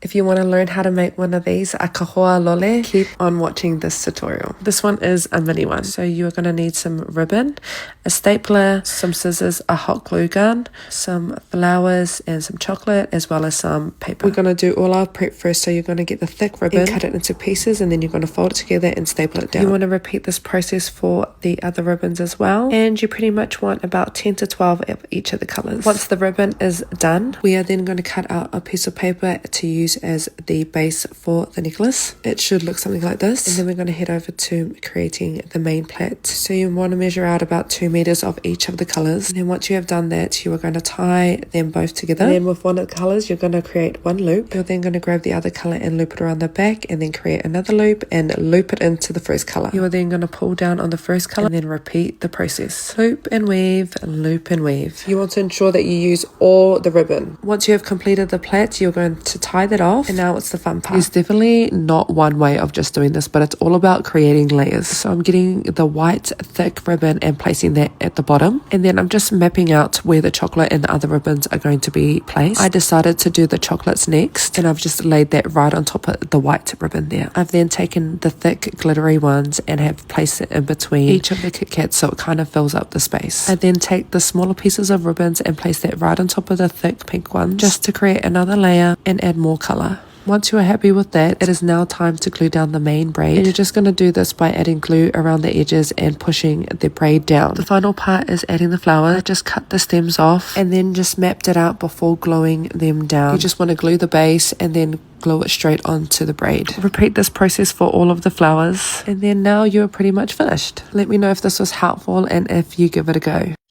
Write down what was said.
If you want to learn how to make one of these, a kahoalole, keep on watching this tutorial. This one is a mini one. So you're going to need some ribbon, a stapler, some scissors, a hot glue gun, some flowers and some chocolate, as well as some paper. We're going to do all our prep first. So you're going to get the thick ribbon, cut it into pieces, and then you're going to fold it together and staple it down. You want to repeat this process for the other ribbons as well. And you pretty much want about 10 to 12 of each of the colors. Once the ribbon is done, we are then going to cut out a piece of paper to use as the base for the necklace. It should look something like this, and then we're going to head over to creating the main plait. So you want to measure out about 2 meters of each of the colors, and then once you have done that, you are going to tie them both together. And then with one of the colors, you're going to create one loop. You're then going to grab the other color and loop it around the back, and then create another loop and loop it into the first color. You are then going to pull down on the first color and then repeat the process. Loop and weave, loop and weave. You want to ensure that you use all the ribbon. Once you have completed the plait, you're going to tie that off, and now it's the fun part. There's definitely not one way of just doing this, but it's all about creating layers. So I'm getting the white thick ribbon and placing that at the bottom, and then I'm just mapping out where the chocolate and the other ribbons are going to be placed. I decided to do the chocolates next, and I've just laid that right on top of the white ribbon there. I've then taken the thick glittery ones and have placed it in between each of the Kit Kats, so it kind of fills up the space. I then take the smaller pieces of ribbons and place that right on top of the thick pink ones, just to create another layer and add more color. Once you are happy with that, it is now time to glue down the main braid, and you're just going to do this by adding glue around the edges and pushing the braid down. The final part is adding the flower. I just cut the stems off and then just mapped it out before gluing them down. You just want to glue the base and then glue it straight onto the braid. Repeat this process for all of the flowers, and then now you're pretty much finished. Let me know if this was helpful and if you give it a go.